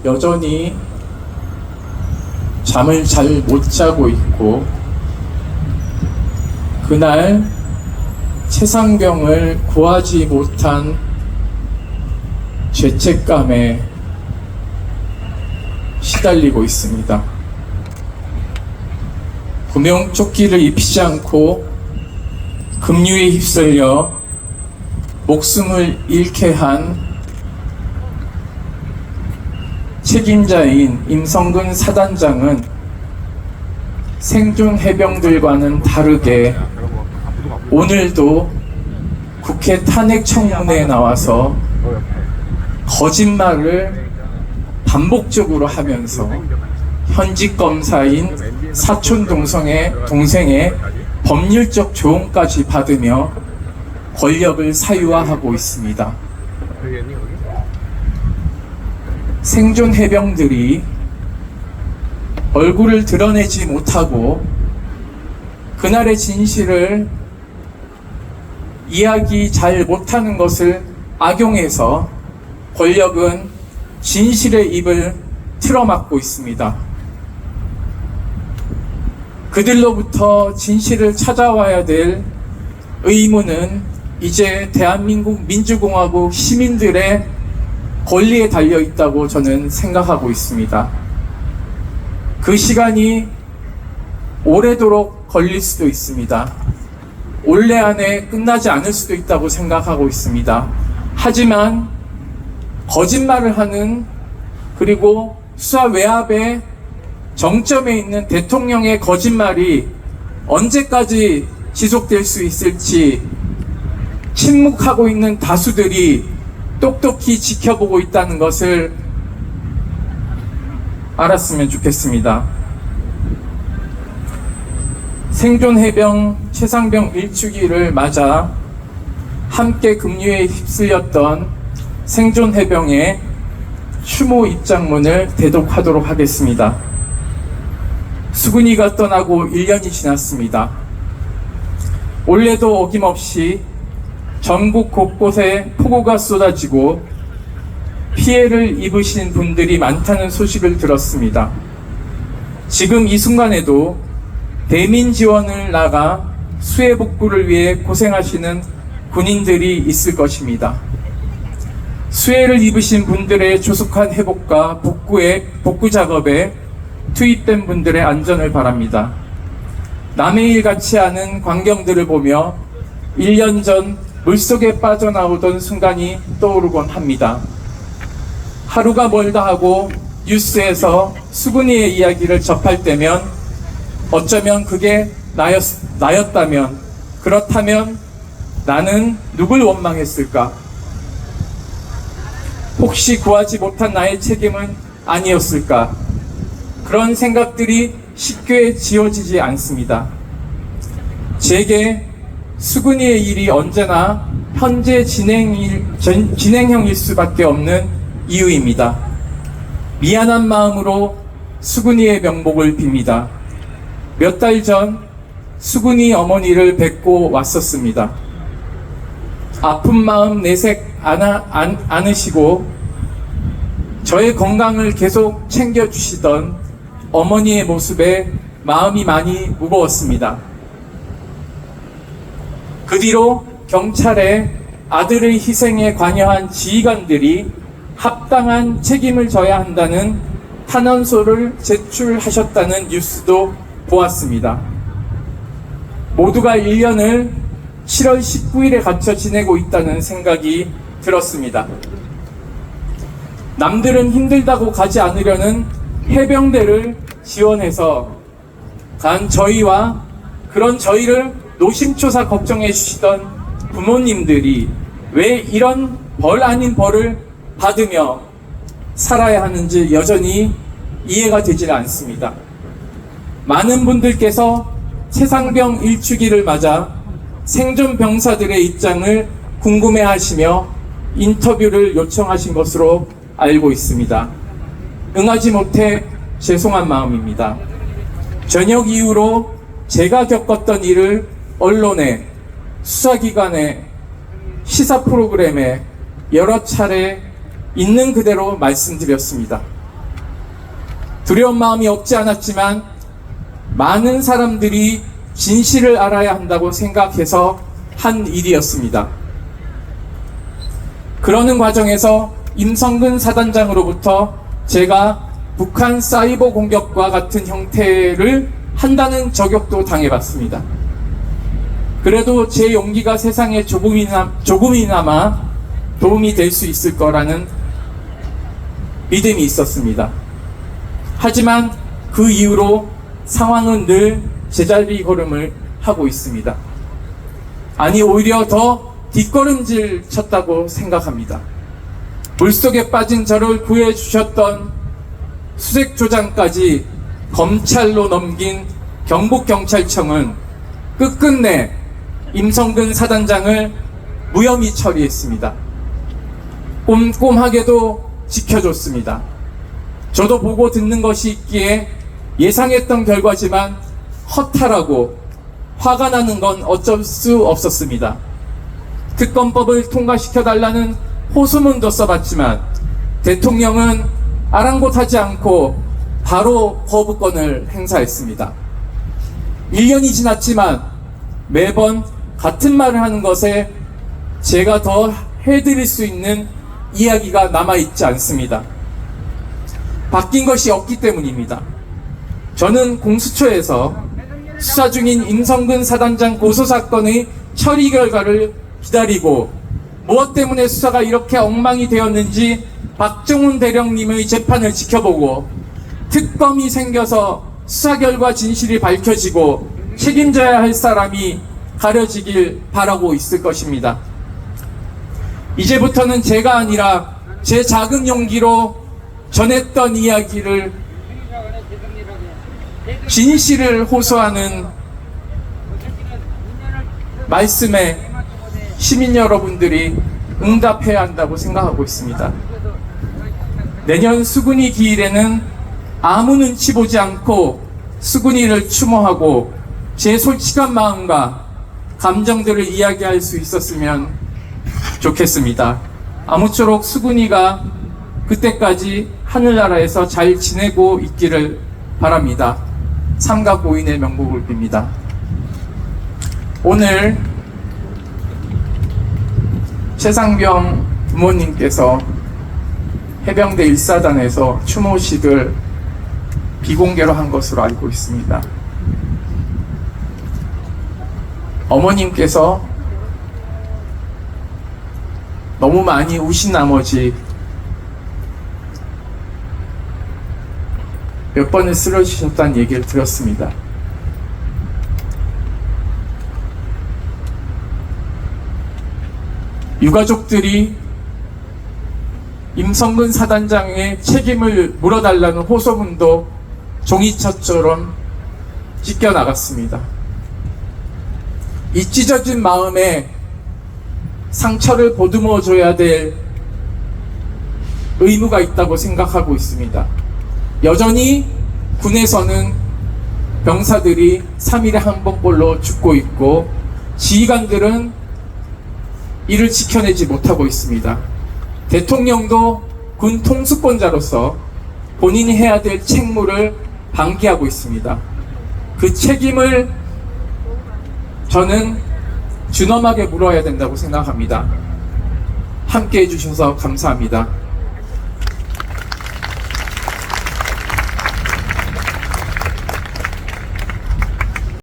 여전히 잠을 잘 못 자고 있고, 그날 최상병을 구하지 못한 죄책감에 시달리고 있습니다. 구명조끼를 입히지 않고 급류에 휩쓸려 목숨을 잃게 한 책임자인 임성근 사단장은 생존 해병들과는 다르게 오늘도 국회 탄핵 청문회에 나와서 거짓말을 반복적으로 하면서 현직 검사인 사촌 동생의 법률적 조언까지 받으며 권력을 사유화하고 있습니다. 생존 해병들이 얼굴을 드러내지 못하고 그날의 진실을 이야기 잘 못하는 것을 악용해서 권력은 진실의 입을 틀어막고 있습니다. 그들로부터 진실을 찾아와야 될 의무는 이제 대한민국 민주공화국 시민들의 권리에 달려 있다고 저는 생각하고 있습니다. 그 시간이 오래도록 걸릴 수도 있습니다. 올해 안에 끝나지 않을 수도 있다고 생각하고 있습니다. 하지만 거짓말을 하는, 그리고 수사 외압의 정점에 있는 대통령의 거짓말이 언제까지 지속될 수 있을지 침묵하고 있는 다수들이 똑똑히 지켜보고 있다는 것을 알았으면 좋겠습니다. 생존해병 최상병 일주기를 맞아 함께 급류에 휩쓸렸던 생존해병의 추모 입장문을 대독하도록 하겠습니다. 수근이가 떠나고 1년이 지났습니다. 올해도 어김없이 전국 곳곳에 폭우가 쏟아지고 피해를 입으신 분들이 많다는 소식을 들었습니다. 지금 이 순간에도 대민 지원을 나가 수해 복구를 위해 고생하시는 군인들이 있을 것입니다. 수해를 입으신 분들의 조속한 회복과 복구 작업에 투입된 분들의 안전을 바랍니다. 남의 일 같지 않은 광경들을 보며 1년 전 물속에 빠져나오던 순간이 떠오르곤 합니다. 하루가 멀다 하고 뉴스에서 수근이의 이야기를 접할 때면 어쩌면 그게 나였다면, 그렇다면 나는 누굴 원망했을까? 혹시 구하지 못한 나의 책임은 아니었을까? 그런 생각들이 쉽게 지워지지 않습니다. 제게 수근이의 일이 언제나 현재 진행형일 수밖에 없는 이유입니다. 미안한 마음으로 수근이의 명복을 빕니다. 몇 달 전 수근이 어머니를 뵙고 왔었습니다. 아픈 마음 내색 않으시고 저의 건강을 계속 챙겨주시던 어머니의 모습에 마음이 많이 무거웠습니다. 그 뒤로 경찰에 아들의 희생에 관여한 지휘관들이 합당한 책임을 져야 한다는 탄원서를 제출하셨다는 뉴스도 보았습니다. 모두가 1년을 7월 19일에 갇혀 지내고 있다는 생각이 들었습니다. 남들은 힘들다고 가지 않으려는 해병대를 지원해서 간 저희와 그런 저희를 노심초사 걱정해 주시던 부모님들이 왜 이런 벌 아닌 벌을 받으며 살아야 하는지 여전히 이해가 되질 않습니다. 많은 분들께서 최상병 일주기를 맞아 생존 병사들의 입장을 궁금해하시며 인터뷰를 요청하신 것으로 알고 있습니다. 응하지 못해 죄송한 마음입니다. 저녁 이후로 제가 겪었던 일을 언론에, 수사기관에, 시사 프로그램에 여러 차례 있는 그대로 말씀드렸습니다. 두려운 마음이 없지 않았지만 많은 사람들이 진실을 알아야 한다고 생각해서 한 일이었습니다. 그러는 과정에서 임성근 사단장으로부터 제가 북한 사이버 공격과 같은 형태를 한다는 저격도 당해봤습니다. 그래도 제 용기가 세상에 조금이나마 도움이 될 수 있을 거라는 믿음이 있었습니다. 하지만 그 이후로 상황은 늘 제자리 걸음을 하고 있습니다. 아니, 오히려 더 뒷걸음질 쳤다고 생각합니다. 물속에 빠진 저를 구해주셨던 수색조장까지 검찰로 넘긴 경북경찰청은 끝끝내 임성근 사단장을 무혐의 처리했습니다. 꼼꼼하게도 지켜줬습니다. 저도 보고 듣는 것이 있기에 예상했던 결과지만 허탈하고 화가 나는 건 어쩔 수 없었습니다. 특검법을 통과시켜달라는 호소문도 써봤지만 대통령은 아랑곳하지 않고 바로 거부권을 행사했습니다. 1년이 지났지만 매번 같은 말을 하는 것에 제가 더 해드릴 수 있는 이야기가 남아있지 않습니다. 바뀐 것이 없기 때문입니다. 저는 공수처에서 수사 중인 임성근 사단장 고소사건의 처리 결과를 기다리고 무엇 때문에 수사가 이렇게 엉망이 되었는지 박정훈 대령님의 재판을 지켜보고 특검이 생겨서 수사 결과 진실이 밝혀지고 책임져야 할 사람이 가려지길 바라고 있을 것입니다. 이제부터는 제가 아니라 제 작은 용기로 전했던 이야기를 진실을 호소하는 말씀에 시민 여러분들이 응답해야 한다고 생각하고 있습니다. 내년 수군이 기일에는 아무 눈치 보지 않고 수군이를 추모하고 제 솔직한 마음과 감정들을 이야기할 수 있었으면 좋겠습니다. 아무쪼록 수군이가 그때까지 하늘나라에서 잘 지내고 있기를 바랍니다. 삼가 고인의 명복을 빕니다. 오늘 최상병 부모님께서 해병대 1사단에서 추모식을 비공개로 한 것으로 알고 있습니다. 어머님께서 너무 많이 우신 나머지 몇 번을 쓰러지셨다는 얘기를 들었습니다. 유가족들이 임성근 사단장의 책임을 물어달라는 호소문도 종이처럼 찢겨나갔습니다. 이 찢어진 마음에 상처를 보듬어줘야 될 의무가 있다고 생각하고 있습니다. 여전히 군에서는 병사들이 3일에 한 번꼴로 죽고 있고 지휘관들은 이를 지켜내지 못하고 있습니다. 대통령도 군 통수권자로서 본인이 해야 될 책무를 방기하고 있습니다. 그 책임을 저는 준엄하게 물어야 된다고 생각합니다. 함께 해주셔서 감사합니다.